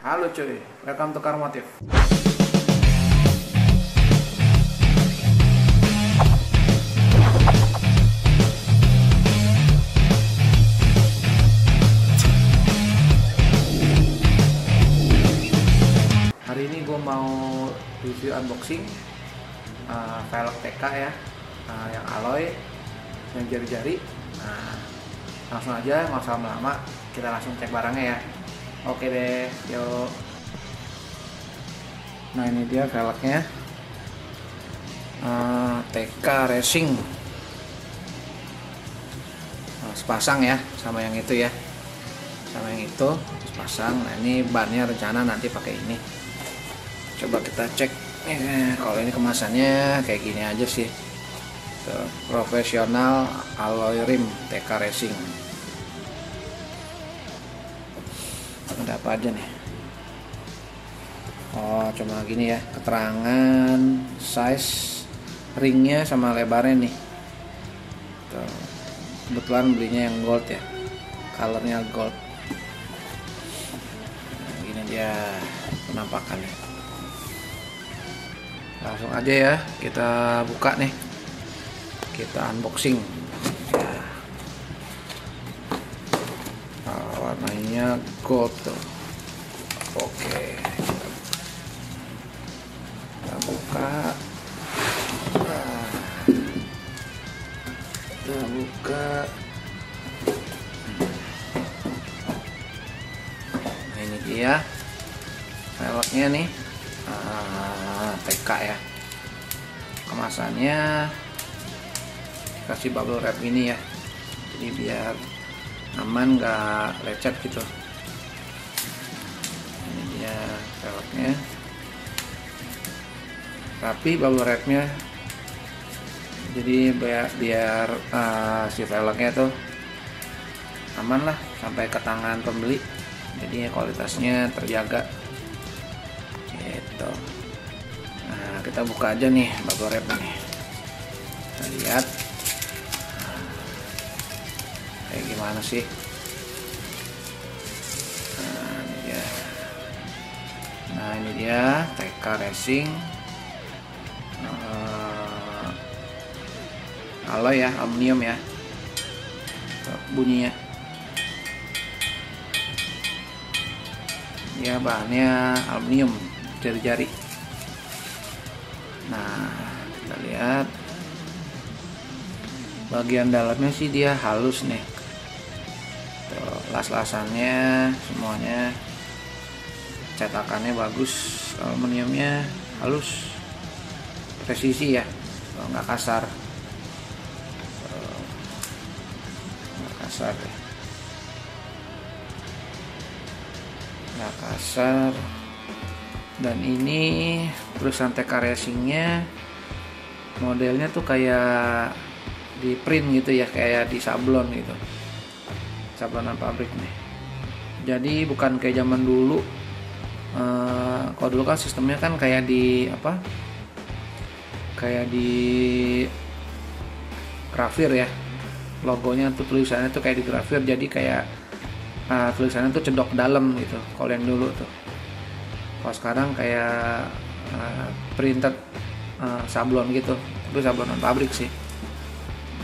Halo cuy, welcome to Car Motif. Hari ini gue mau review unboxing velg TK ya, yang alloy, yang jari-jari. Nah, langsung aja, nggak usah lama-lama, kita langsung cek barangnya ya. Oke deh, yuk. Nah ini dia velgnya, TK Racing. Nah, sepasang ya, sama yang itu ya, sama yang itu sepasang. Nah ini bannya rencana nanti pakai ini. Coba kita cek. Kalau ini kemasannya kayak gini aja sih. Tuh, profesional alloy rim TK Racing. Ada apa aja nih? Oh, cuma gini ya, keterangan size ringnya sama lebarnya nih. Tuh. Kebetulan belinya yang gold ya, colornya gold. Nah, gini dia penampakannya. Langsung aja ya, kita buka nih, kita unboxing. Warnanya gold tuh. Oke, kita buka. Kita buka. Nah ini dia velgnya nih, TK ya. Kemasannya kasih bubble wrap ini ya, jadi biar aman, nggak lecet gitu. Ini dia velgnya, tapi bubble wrapnya jadi biar si velgnya tuh aman lah sampai ke tangan pembeli, jadi kualitasnya terjaga gitu. Nah kita buka aja nih bubble wrap nih, kita lihat kayak gimana sih. Nah ini dia TK Racing, alloy ya, aluminium ya. Bunyinya ya, bahannya aluminium, jari-jari. Nah kita lihat bagian dalamnya sih dia halus nih. Las-lasannya semuanya, cetakannya bagus, aluminiumnya halus, presisi ya, nggak kasar, ya. Nggak kasar. Dan ini perusahaan TK Racingnya modelnya tuh kayak di print gitu ya, kayak di sablon gitu, sablonan pabrik nih. Jadi bukan kayak zaman dulu. Kalau dulu kan sistemnya kan kayak di apa? Kayak di grafir ya. Logonya tuh, tulisannya tuh kayak di grafir. Jadi kayak tulisannya tuh cedok dalam gitu. Kalau yang dulu tuh. Kalau sekarang kayak printed sablon gitu. Itu sablonan pabrik sih.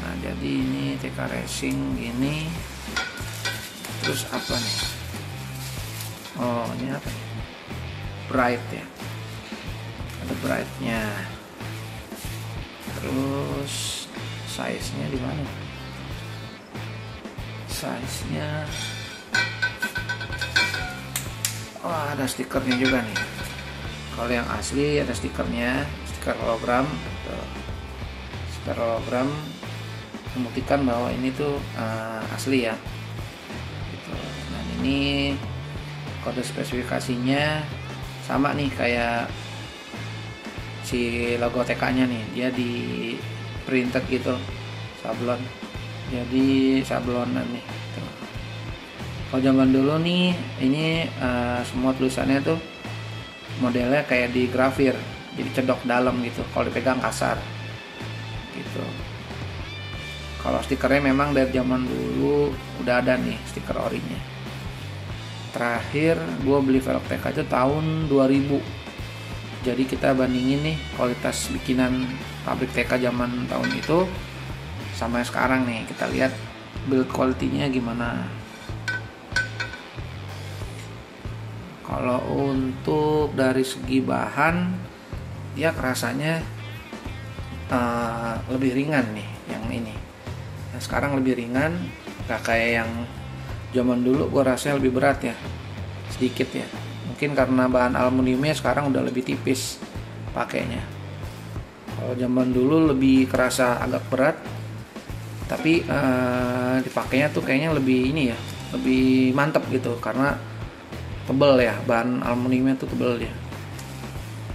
Nah jadi ini TK Racing ini. Terus apa nih? Oh ini apa ya? Bright ya, ada brightnya. Terus size nya di mana? Size nya, oh ada stikernya juga nih. Kalau yang asli ada stikernya, stiker hologram. Stiker hologram membuktikan bahwa ini tuh asli ya. Nah ini kode spesifikasinya sama nih kayak si logo TK-nya nih, dia di printed gitu, sablon, jadi sablonan nih. Kalau zaman dulu nih ini semua tulisannya tuh modelnya kayak di grafir, jadi cedok dalam gitu, kalau dipegang kasar gitu. Kalau stikernya memang dari zaman dulu udah ada nih stiker orinya. terakhir gue beli velg TK itu tahun 2000. Jadi kita bandingin nih kualitas bikinan pabrik TK zaman tahun itu sama yang sekarang nih. Kita lihat build quality-nya gimana. Kalau untuk dari segi bahan, ya kerasanya lebih ringan nih yang ini. Yang sekarang lebih ringan, gak kayak yang zaman dulu gue rasa lebih berat ya, sedikit ya. Mungkin karena bahan aluminiumnya sekarang udah lebih tipis pakainya. Kalau zaman dulu lebih kerasa agak berat, tapi dipakainya tuh kayaknya lebih ini ya, lebih mantep gitu karena tebel ya, bahan aluminiumnya tuh tebel ya.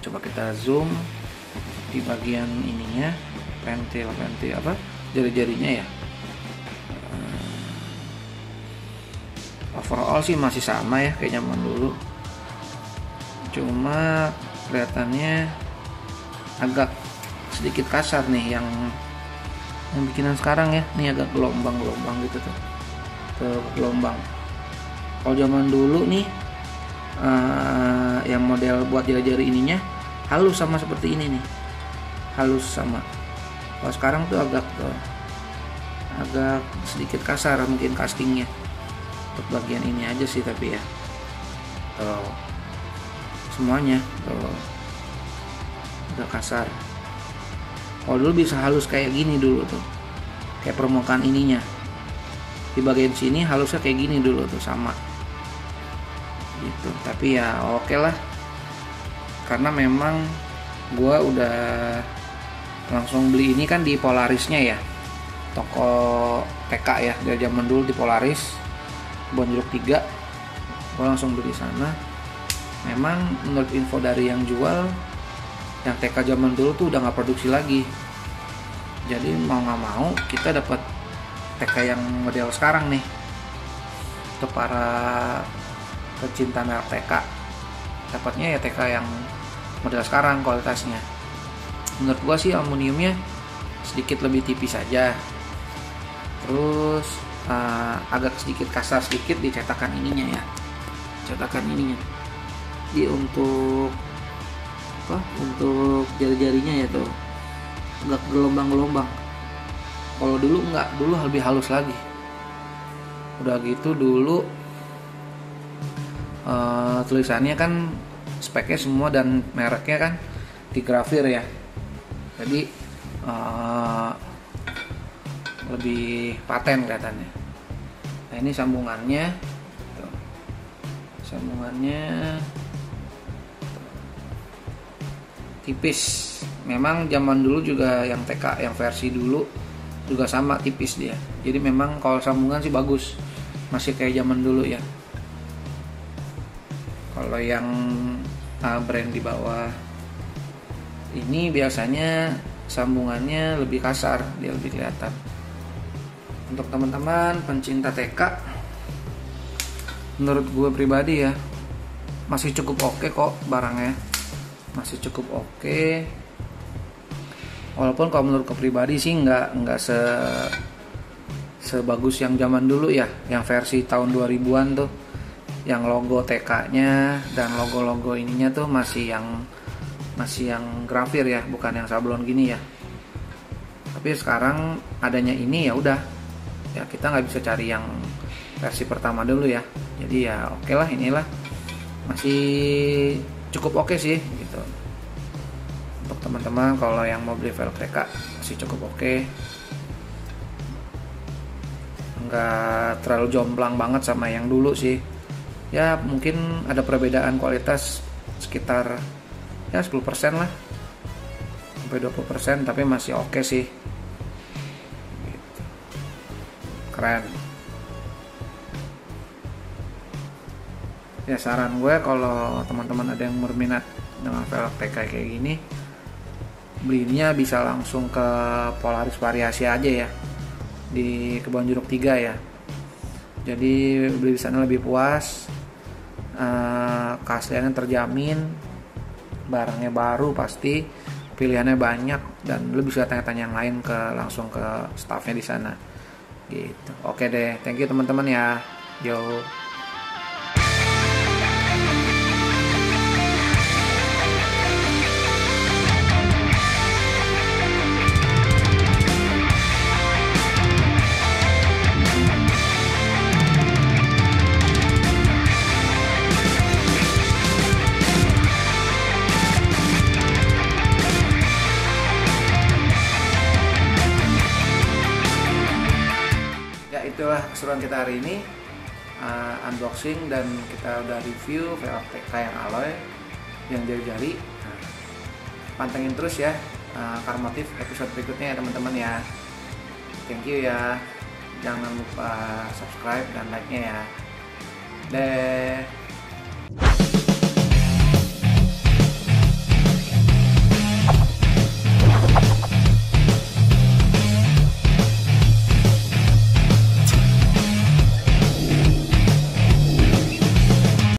Coba kita zoom di bagian ininya, pentil apa, jari-jarinya ya. Overall sih masih sama ya kayak zaman dulu. Cuma kelihatannya agak sedikit kasar nih yang bikinan sekarang ya. Nih agak gelombang-gelombang gitu tuh. Gelombang. Kalau zaman dulu nih yang model buat jari-jari ininya halus sama seperti ini nih. Halus sama. Kalau sekarang tuh agak sedikit kasar mungkin castingnya. Untuk bagian ini aja sih tapi ya. Semuanya udah kasar. Kalau dulu bisa halus kayak gini dulu tuh, kayak permukaan ininya di bagian sini halusnya kayak gini dulu tuh sama gitu. Tapi ya oke lah, karena memang gua udah langsung beli ini kan di Polarisnya ya, toko TK ya dari zaman dulu di Polaris Kebon Jeruk 3. Gua langsung beli sana. Memang menurut info dari yang jual, yang TK zaman dulu tuh udah nggak produksi lagi. Jadi mau nggak mau kita dapat TK yang model sekarang nih. Untuk para pecinta merek TK, dapatnya ya TK yang model sekarang kualitasnya. Menurut gua sih aluminiumnya sedikit lebih tipis saja. Terus agak sedikit kasar sedikit di cetakan ininya ya. Cetakan ininya. Jadi untuk jari-jarinya ya tuh agak gelombang-gelombang. Kalau dulu enggak, dulu lebih halus lagi. Udah gitu dulu tulisannya kan speknya semua dan mereknya kan digrafir ya. Jadi lebih paten kelihatannya. Nah ini sambungannya, tipis. Memang zaman dulu juga yang TK yang versi dulu juga sama tipis dia. Jadi memang kalau sambungan sih bagus, masih kayak zaman dulu ya. Kalau yang brand di bawah ini biasanya sambungannya lebih kasar, dia lebih kelihatan. Untuk teman-teman pencinta TK, menurut gue pribadi ya masih cukup oke kok barangnya. Masih cukup oke. Walaupun kalau menurut gue pribadi sih nggak sebagus yang zaman dulu ya, yang versi tahun 2000-an tuh, yang logo TK-nya dan logo-logo ininya tuh masih yang grafir ya, bukan yang sablon gini ya. Tapi sekarang adanya ini ya udah, ya kita nggak bisa cari yang versi pertama dulu ya. Jadi ya oke lah, inilah masih cukup oke sih gitu. Untuk teman-teman kalau yang mau beli velg TK masih cukup oke. Nggak terlalu jomplang banget sama yang dulu sih. Ya mungkin ada perbedaan kualitas sekitar ya 10% lah sampai 20%, tapi masih oke sih gitu. Keren ya. Saran gue kalau teman-teman ada yang berminat dengan velg TK kayak gini, belinya bisa langsung ke Polaris Variasi aja ya, di Kebon Jeruk 3 ya. Jadi beli di sana lebih puas, keasliannya terjamin, barangnya baru pasti, pilihannya banyak, dan lu bisa tanya-tanya yang lain langsung ke staffnya di sana gitu. Oke deh, thank you teman-teman ya. Yo. keseruan kita hari ini, unboxing dan kita udah review velg TK yang alloy yang jari-jari. Pantengin terus ya Karmotif episode berikutnya ya teman-teman ya. Thank you ya, jangan lupa subscribe dan like-nya ya. Deh.